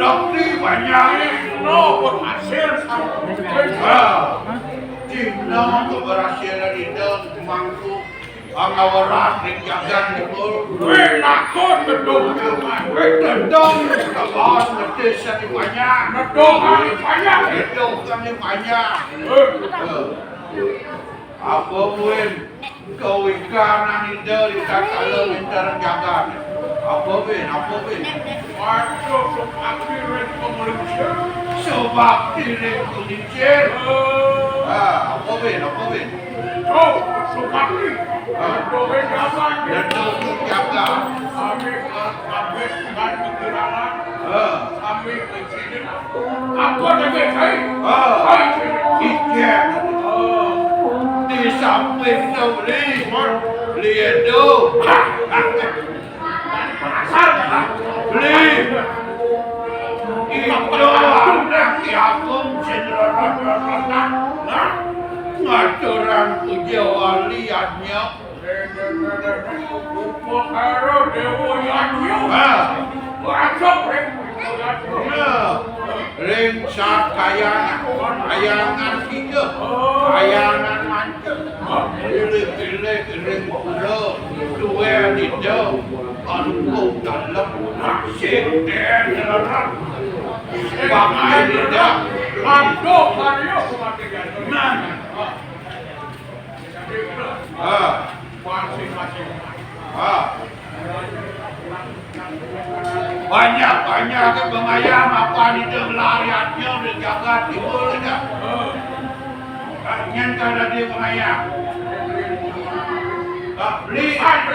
Dokter banyak no berhasil Cina keberhasilan itu mangku angawaran di jagan itu nakut gedung kawan desa di banyak gedung kami banyak apa pun kau ikan itu di kalau minta jagan apa pun masuk sebab diri komunikasi apa pun oh sebab ini jaga kami kan pikiran kami presiden apa lagi saya ikan di samping lihat tu beli itu anak Yakum cenderung ngaturan puja Wali adnya upakara dewa adnya masuk ring saat kayangan kita kayangan mancur pilih ring pula dua lidah angkut dalam nasib dan nerang pakai lidah angkut karya mana masing-masing banyak pengayam apa di lariatnya di jagat timur aja yang ada di pengayam beli tak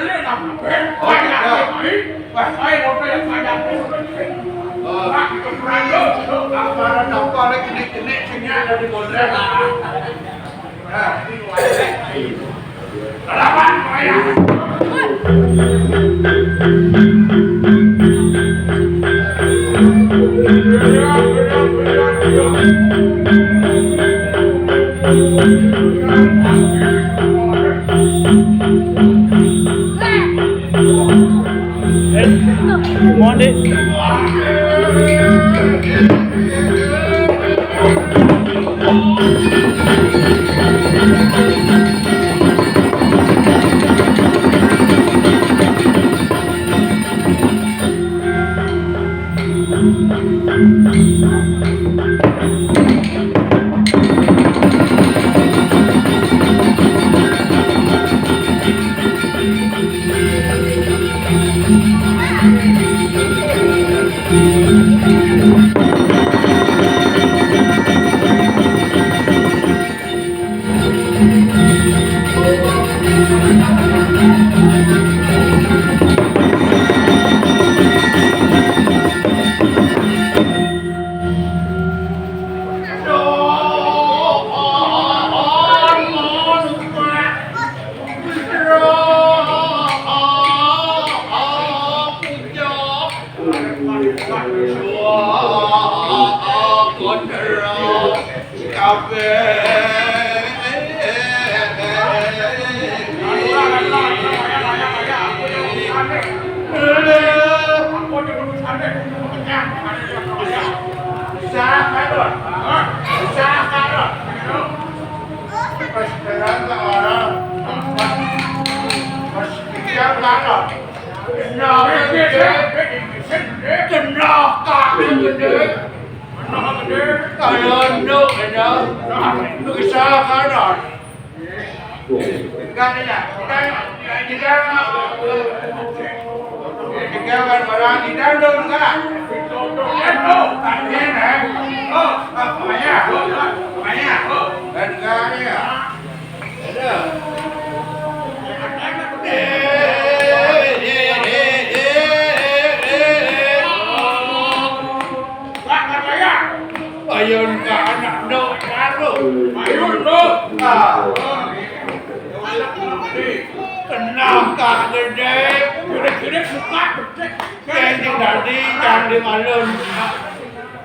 saya mau beli banyak itu beranda apa lagi kena sini ada di boleh Selamat pengayam Mohon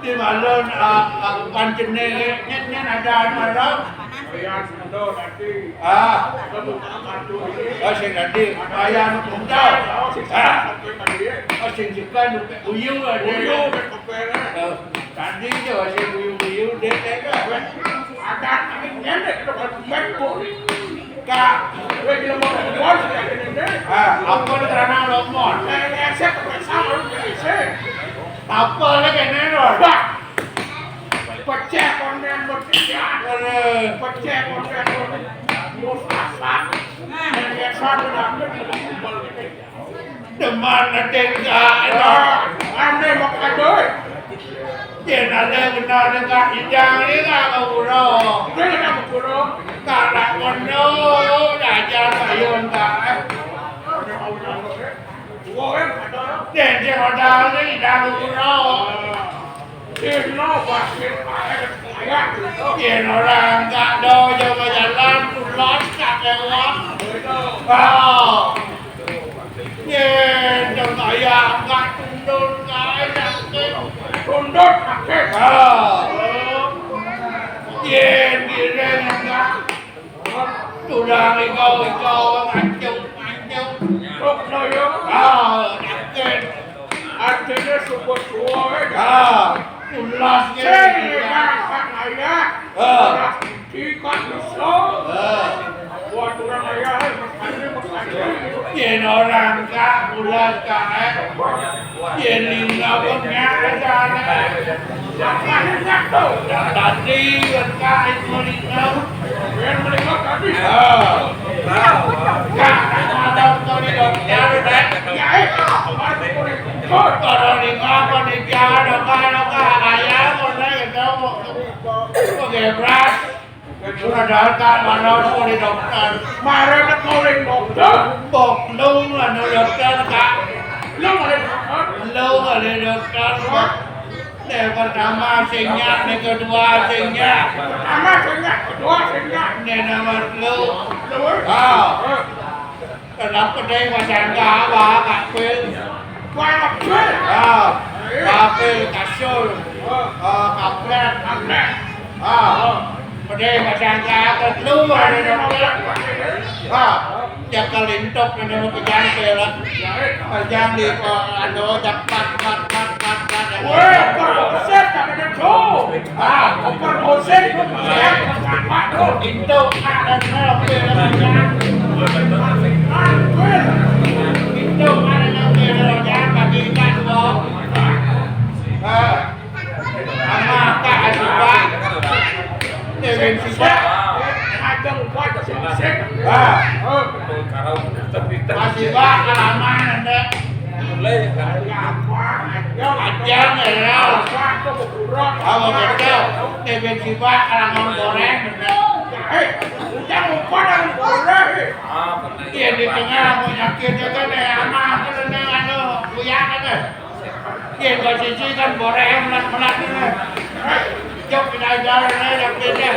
Di malon pancene nyen ada malam. Ayan, ando, nanti. Kamu kartu ini. Sing tadi ayan punta. Sing suka uyu ada. Uyu, kepere. Tadi je sing uyu dek Ada ini kita bermekko. Kak, Kowe dia mau bos ya ini. apa ni kerana lomon? Saya sama ini. Apa lagi kena lor? Pecah konten bertiga. Pecah konten Mustafa. Yang satu nama Teman ada enggak? Anda mau kadoi. Jangan ada benar dekat hidang ni kan Pura. Dia nak Pura. Tak nak kono, ajar sayun tak. Dua orang kadoi. Jangan ada ni hidang Pura. Ini pasir ayat. Jangan orang tak do jaga jalan pulas tak lewat. Jangan ayam tak tunduk ayam Tunduk kakek. Jangan kira enggak. Tulang ikau ngancung. Tok loyo. Nakit. Artinya support dua. Pulas Saya makan ayat. Ikan bisa. Buat orang ayat. Jangan orang kak pulas kak. Jangan lingga punya aja. Jangan ingat tu. Tadi kan kak itu lingga. Biar mereka tadi. Kak ada kali dokter dah. Ya Kalau lingga panitia kak ayam orang itu pakai beras. Sudah datang mana kali dokter. Mari kita calling dokter. Bok lung lah dokter kak. Lu boleh dokter. Lung ada dokter. Yang pertama sinyak, yang kedua sinyak. Pertama sinyak, kedua sinyak. Yang nomor lu. Lu. Kenapa dia macam apa kak Phil? Banyak pil. Kapil, kasur, kaplet. Dia macam apa? Lu ada dokter. Jangan lintok dengan pekerjaan pelan. Jangan di dapat. Woi, Puseh tak ada tu. Puseh tu Puseh. Itu ada pelan. Itu ada pelan bagi kita dua. Ama tak ada. Dengan sisa. Ada buat Puseh. Masih banyak alaman anda. Ajang ya. Kamu betul. Tiba-tiba kalangan goreng. Jangan lupa dengan goreng. Iya di tengah penyakit juga deh. Anak itu nih anu kuyak kan. Iya kalau sisi kan goreng melat ini. Jauh kita jalan nih dapetnya.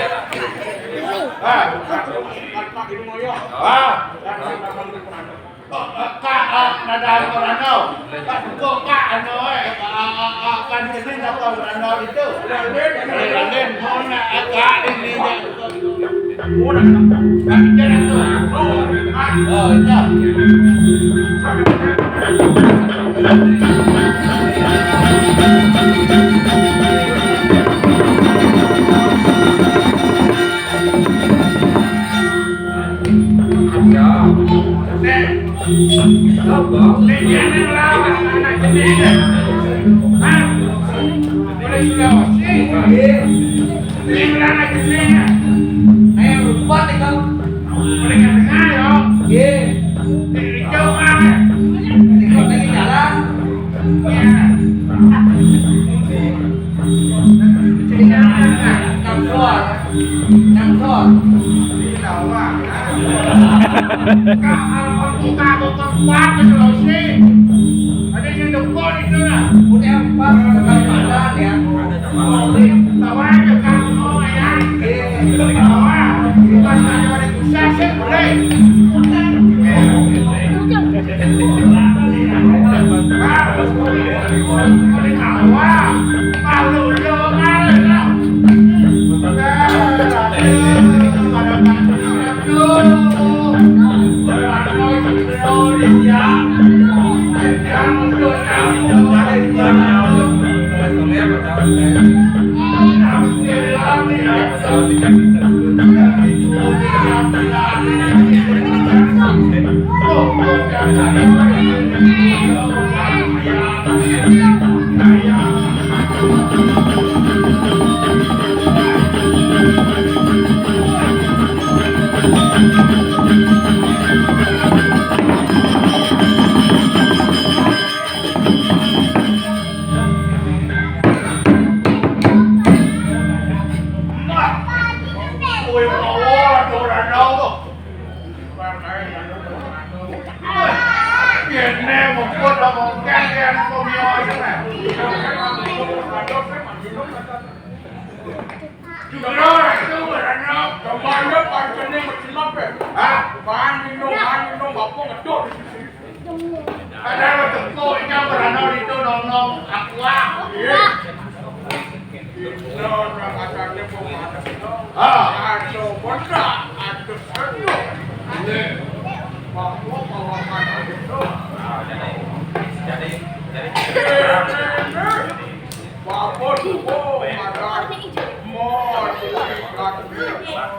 Kak, nada Purano. Kok kak anu kan ini apa Purano itu? Lain mana agak ini dia. Kan jalan tu. Ada yang depan itu lah. Udah empat kali ya. Tawa aja kamu ya. Tawa. Bukan ada pusat sih boleh. Tawa. Malu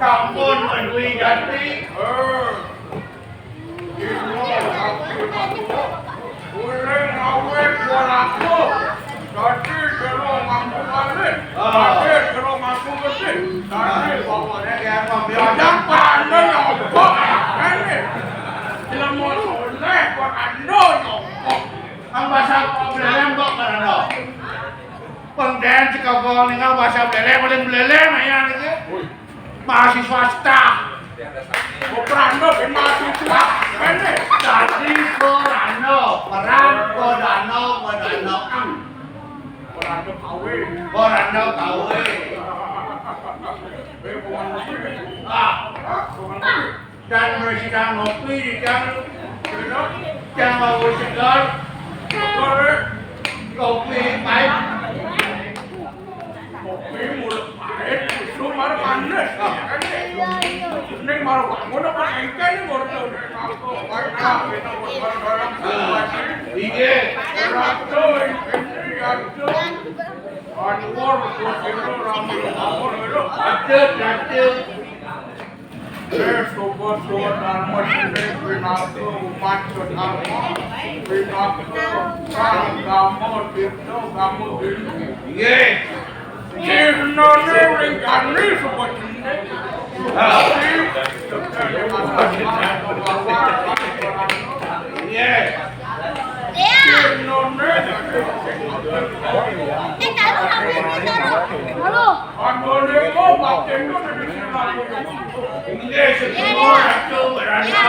Kampun menwi ganti. Ang bahasa beleleng kok karena pengden sekagong nih ang bahasa beleleng paling beleleng aja nih mahasiswa staff. Perano mahasiswa ini jadi perano ang perano kawe dan bersidang ngopi di yang mau segar kopi pahit kopi mulut pahit itu malah panas ini malah kamu dapat ikan ini baru tahu aku iya ratu ini ratu anwar itu ramai ratu sobat-sobat masih pinatu macet apa pinatu kamu itu kamu ini iya Cina nih kami seperti ini iya Halo. Ini semua itu berada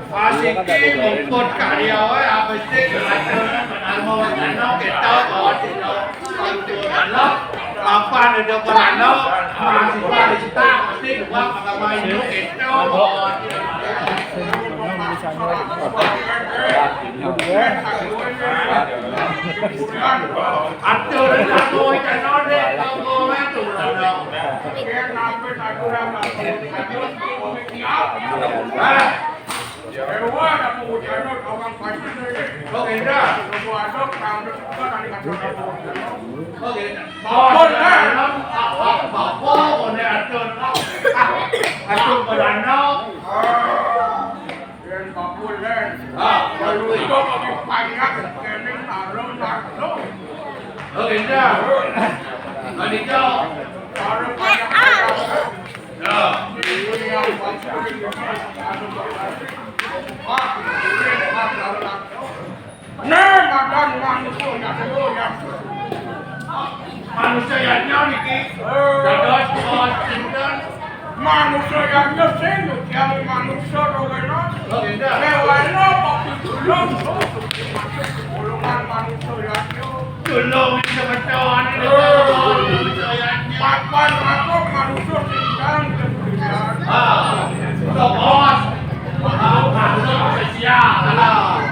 Asiki mengkut karya apa sih kerajaan menanggung kita bawa apa ada perano mahasiswa di kita pasti uang agama Hindu itu atur aku ikan ode aku itu manusia yang niki dados sinten manusia yang sing yang manusia rono lewano tulung tulungan manusia tulung sebetuan papan aku manusia sing bos manusia spesial lah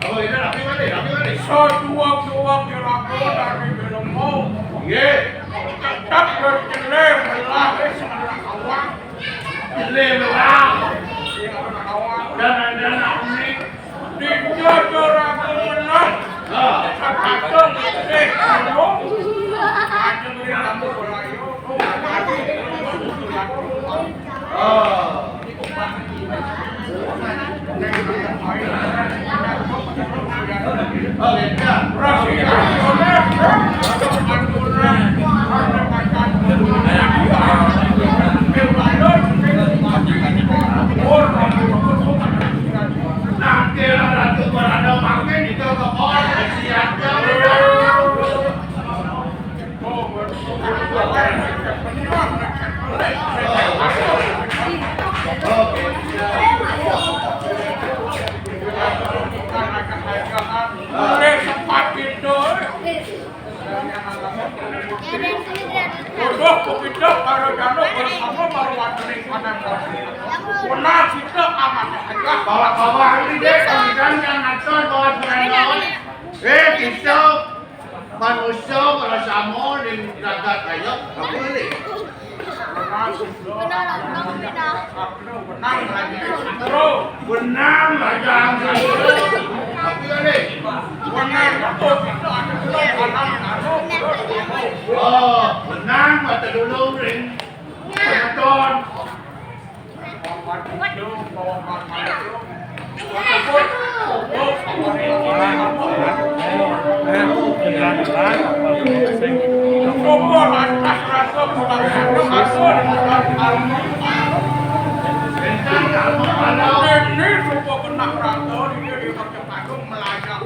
oh ini rapi mana so dua kira-kira dari belum mau tetap Lelang. Dan ini dijojor aku menang. Sakatong dek kamu. Ajeng ri kamu bolayo. nanti ratu berada makin itu ke orang siapnya. Bodoh kupindah karo jano bersama marwatning kanan kiri. Benar kita aman aja. Bawa ini deh kemudian yang ngatur bawa peranawan. Kita manusia bersama di raga kayu apa ini? Benang raja tapi ini benang mata dulu ring beton ini semua kena rata dia di pakai melajak.